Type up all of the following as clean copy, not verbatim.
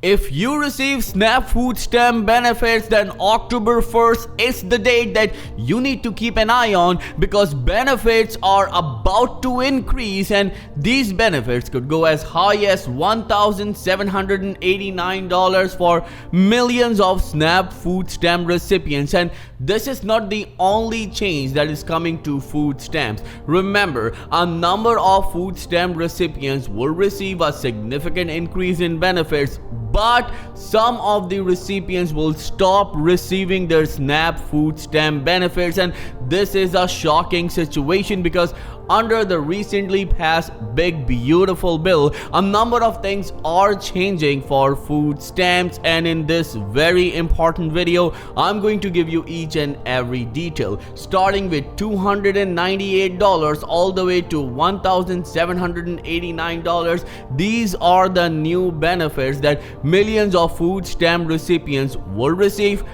If you receive SNAP food stamp benefits, then October 1st is the date that you need to keep an eye on, because benefits are about to increase and these benefits could go as high as $1,789 for millions of SNAP food stamp recipients. And this is not the only change that is coming to food stamps. Remember, a number of food stamp recipients will receive a significant increase in benefits, but some of the recipients will stop receiving their SNAP food stamp benefits, and this is a shocking situation because under the recently passed Big Beautiful Bill, a number of things are changing for food stamps, and in this very important video, I'm going to give you each and every detail, starting with $298 all the way to $1,789. These are the new benefits that millions of food stamp recipients will receive.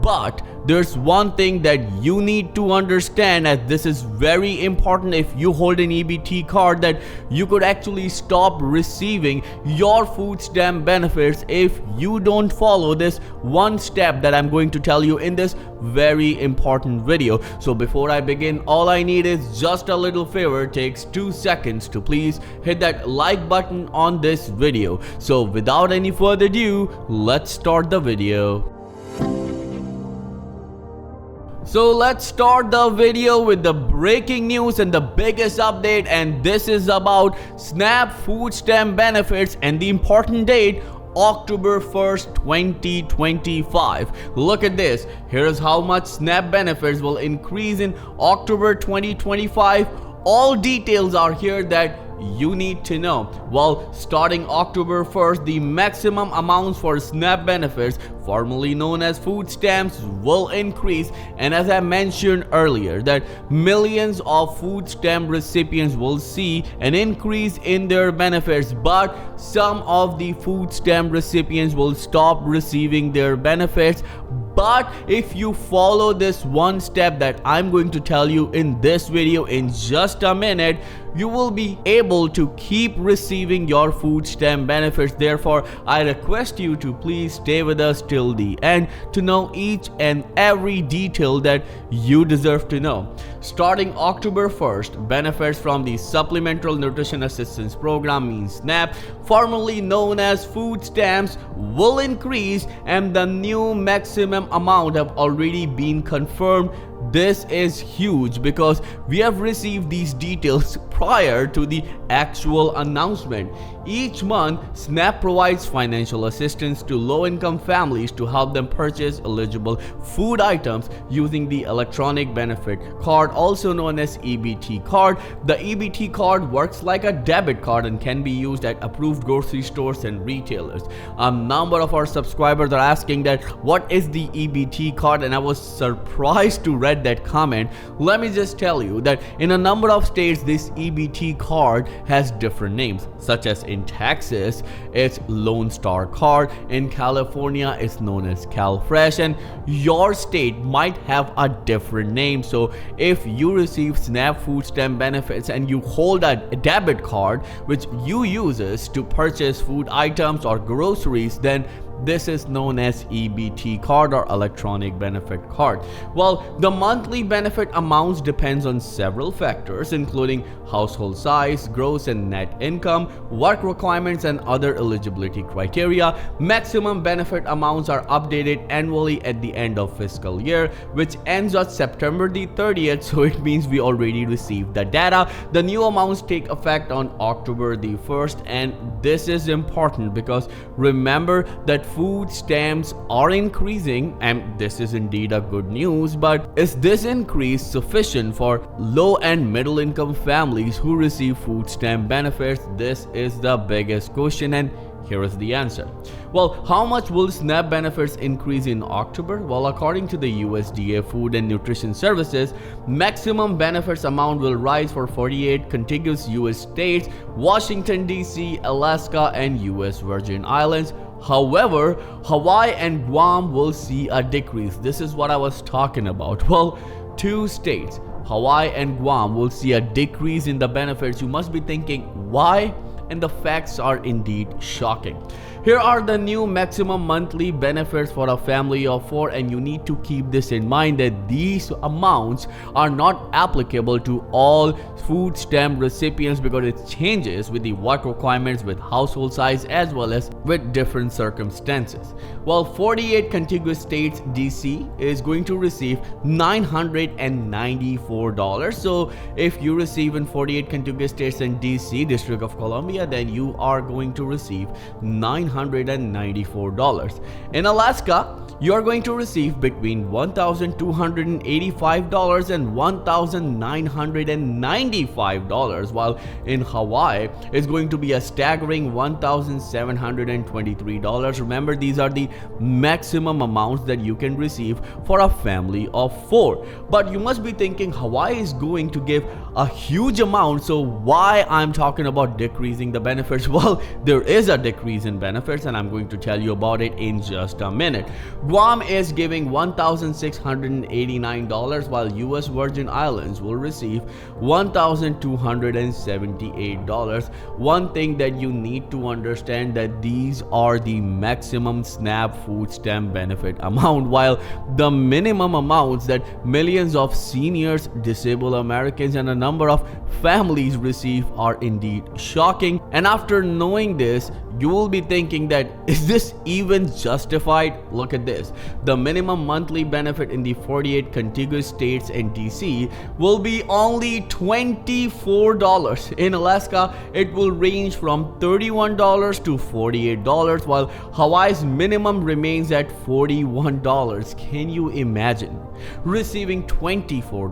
But there's one thing that you need to understand, as this is very important if you hold an EBT card, that you could actually stop receiving your food stamp benefits if you don't follow this one step that I'm going to tell you in this very important video. So before I begin, all I need is just a little favor. It takes 2 seconds to please hit that like button on this video. So without any further ado, let's start the video. So let's start the video with the breaking news and the biggest update, and this is about SNAP food stamp benefits and the important date, October 1st, 2025. Look at this. Here's how much SNAP benefits will increase in October 2025. All details are here that you need to know. Well, starting October 1st, the maximum amounts for SNAP benefits, formerly known as food stamps, will increase. And as I mentioned earlier, that millions of food stamp recipients will see an increase in their benefits, but some of the food stamp recipients will stop receiving their benefits. But if you follow this one step that I'm going to tell you in this video in just a minute, you will be able to keep receiving your food stamp benefits. Therefore, I request you to please stay with us till the end to know each and every detail that you deserve to know. Starting October 1st, benefits from the Supplemental Nutrition Assistance Program, means SNAP, formerly known as food stamps, will increase, and the new maximum amount have already been confirmed. This is huge because we have received these details prior to the actual announcement. Each month, SNAP provides financial assistance to low-income families to help them purchase eligible food items using the electronic benefit card, also known as EBT card. The EBT card works like a debit card and can be used at approved grocery stores and retailers. A number of our subscribers are asking that what is the EBT card, and I was surprised to read that comment. Let me just tell you that in a number of states, this EBT card has different names, such as in Texas, it's Lone Star card. In California, it's known as CalFresh, and your state might have a different name. So if you receive SNAP food stamp benefits and you hold a debit card which you uses to purchase food items or groceries, then this is known as EBT card or electronic benefit card. Well, the monthly benefit amounts depends on several factors, including household size, gross and net income, work requirements, and other eligibility criteria. Maximum benefit amounts are updated annually at the end of fiscal year, which ends on September the 30th, so it means we already received the data. The new amounts take effect on October the 1st, and this is important because remember that food stamps are increasing, and this is indeed a good news. But is this increase sufficient for low and middle income families who receive food stamp benefits? This is the biggest question, and here is the answer. Well, how much will SNAP benefits increase in October? Well, according to the USDA Food and Nutrition Services, maximum benefits amount will rise for 48 contiguous US states, Washington DC, Alaska, and US Virgin Islands. However, Hawaii and Guam will see a decrease. This is what I was talking about. Well, 2 states, Hawaii and Guam, will see a decrease in the benefits. You must be thinking, why? And the facts are indeed shocking. Here are the new maximum monthly benefits for a family of 4, and you need to keep this in mind that these amounts are not applicable to all food stamp recipients because it changes with the work requirements, with household size, as well as with different circumstances. Well, 48 contiguous states, DC is going to receive $994. So if you receive in 48 contiguous states and DC, District of Columbia, then you are going to receive $994. In Alaska, you are going to receive between $1,285 and $1,995, while in Hawaii it's going to be a staggering $1,723. Remember, these are the maximum amounts that you can receive for a family of 4. But you must be thinking, Hawaii is going to give a huge amount, so why I'm talking about decreasing the benefits? Well, there is a decrease in benefits, and I'm going to tell you about it in just a minute. Guam is giving $1,689, while US Virgin Islands will receive $1,278. One thing that you need to understand that these are the maximum SNAP food stamp benefit amount, while the minimum amounts that millions of seniors, disabled Americans, and a number of families receive are indeed shocking. And after knowing this, you will be thinking that, is this even justified? Look at this. The minimum monthly benefit in the 48 contiguous states and DC will be only $24. In Alaska, it will range from $31 to $48, while Hawaii's minimum remains at $41. Can you imagine receiving $24,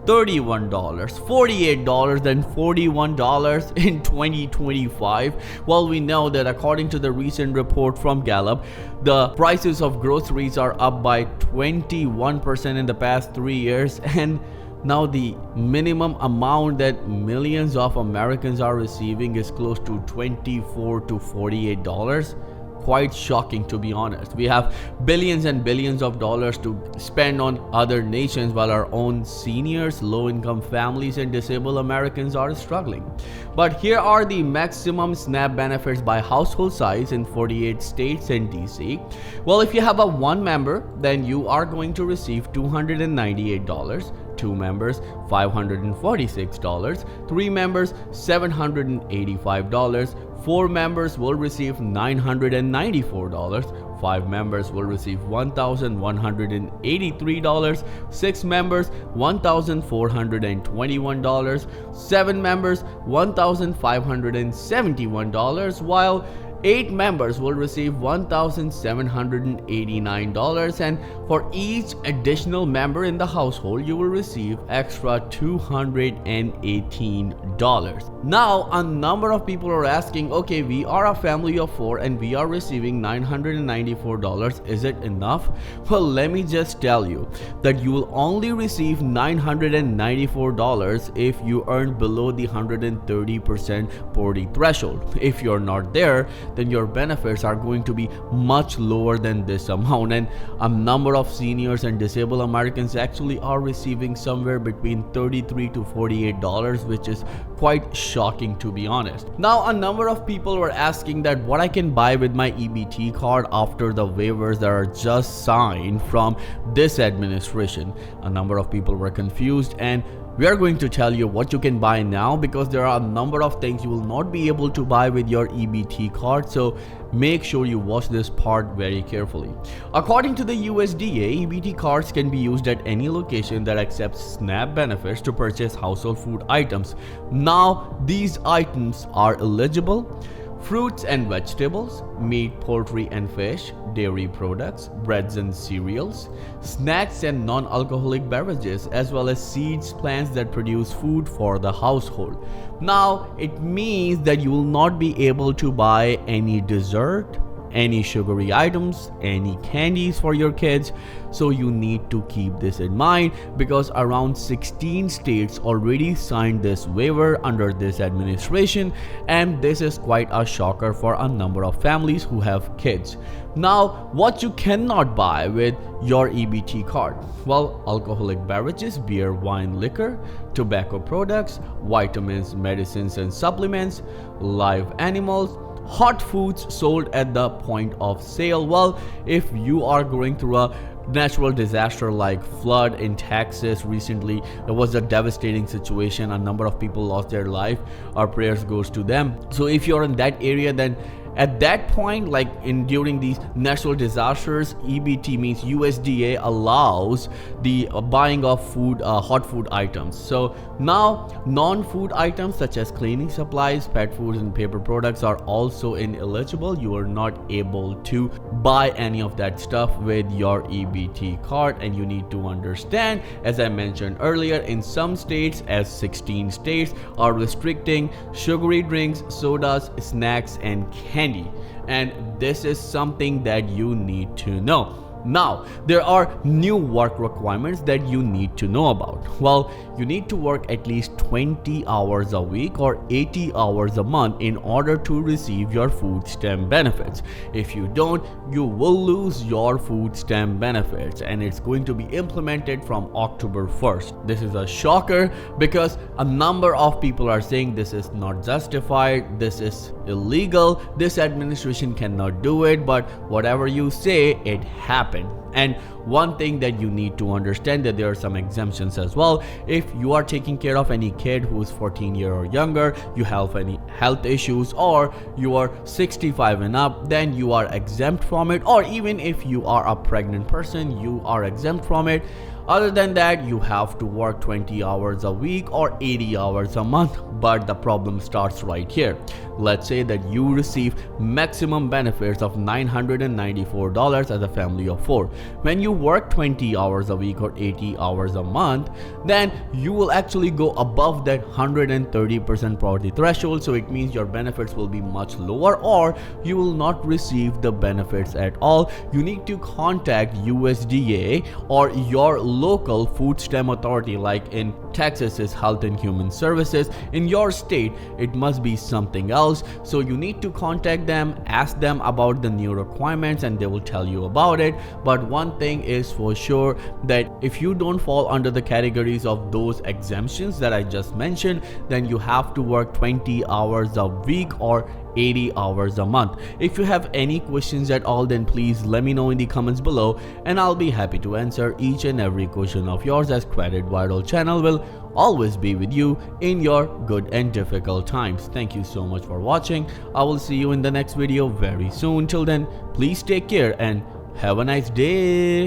$31, $48, then $41 in 2025? Well, we know that according to the recent report from Gallup, the prices of groceries are up by 21% in the past 3 years, and now the minimum amount that millions of Americans are receiving is close to $24 to $48. Quite shocking, to be honest. We have billions and billions of dollars to spend on other nations, while our own seniors, low-income families, and disabled Americans are struggling. But here are the maximum SNAP benefits by household size in 48 states and DC. Well, if you have a 1 member, then you are going to receive $298. 2 members, $546, 3 members, $785, 4 members will receive $994, 5 members will receive $1,183, 6 members $1,421, 7 members $1,571, while 8 members will receive $1,789, and for each additional member in the household, you will receive extra $218. Now, a number of people are asking, okay, we are a family of 4 and we are receiving $994. Is it enough? Well, let me just tell you that you will only receive $994 if you earn below the 130% poverty threshold. If you're not there, then your benefits are going to be much lower than this amount, and a number of seniors and disabled Americans actually are receiving somewhere between $33 to $48, which is quite shocking, to be honest. Now, a number of people were asking that what I can buy with my EBT card after the waivers that are just signed from this administration. A number of people were confused, and we are going to tell you what you can buy now, because there are a number of things you will not be able to buy with your EBT card, so make sure you watch this part very carefully. According to the USDA, EBT cards can be used at any location that accepts SNAP benefits to purchase household food items. Now, these items are eligible: fruits and vegetables, meat, poultry and fish, dairy products, breads and cereals, snacks and non-alcoholic beverages, as well as seeds, plants that produce food for the household. Now, it means that you will not be able to buy any dessert, any sugary items, any candies for your kids. So you need to keep this in mind, because around 16 states already signed this waiver under this administration, and this is quite a shocker for a number of families who have kids. Now, what you cannot buy with your EBT card? Well, alcoholic beverages, beer, wine, liquor, tobacco products, vitamins, medicines and supplements, live animals, hot foods sold at the point of sale. Well, if you are going through a natural disaster like flood in Texas recently, it was a devastating situation. A number of people lost their life. Our prayers goes to them. So if you're in that area, then at that point, like during these natural disasters, EBT means USDA allows the buying of food, hot food items. So now non-food items such as cleaning supplies, pet foods and paper products are also ineligible. You are not able to buy any of that stuff with your EBT card. And you need to understand, as I mentioned earlier, in some states, as 16 states are restricting sugary drinks, sodas, snacks and candy. And this is something that you need to know. Now, there are new work requirements that you need to know about. Well, you need to work at least 20 hours a week or 80 hours a month in order to receive your food stamp benefits. If you don't, you will lose your food stamp benefits, and it's going to be implemented from October 1st. This is a shocker because a number of people are saying this is not justified, this is illegal, this administration cannot do it, but whatever you say, it happens. And one thing that you need to understand, that there are some exemptions as well. If you are taking care of any kid who is 14 years or younger, you have any health issues, or you are 65 and up, then you are exempt from it. Or even if you are a pregnant person, you are exempt from it. Other than that, you have to work 20 hours a week or 80 hours a month. But the problem starts right here. Let's say that you receive maximum benefits of $994 as a family of 4. When you work 20 hours a week or 80 hours a month, then you will actually go above that 130% poverty threshold. So it means your benefits will be much lower, or you will not receive the benefits at all. You need to contact USDA or your local food stamp authority. Like in Texas is Health and Human Services. In your state, it must be something else. So you need to contact them, ask them about the new requirements, and they will tell you about it. But one thing is for sure, that if you don't fall under the categories of those exemptions that I just mentioned, then you have to work 20 hours a week or 80 hours a month. If you have any questions at all, then please let me know in the comments below, and I'll be happy to answer each and every question of yours, as Credit Viral channel will always be with you in your good and difficult times. Thank you so much for watching. I will see you in the next video very soon. Till then, please take care and have a nice day.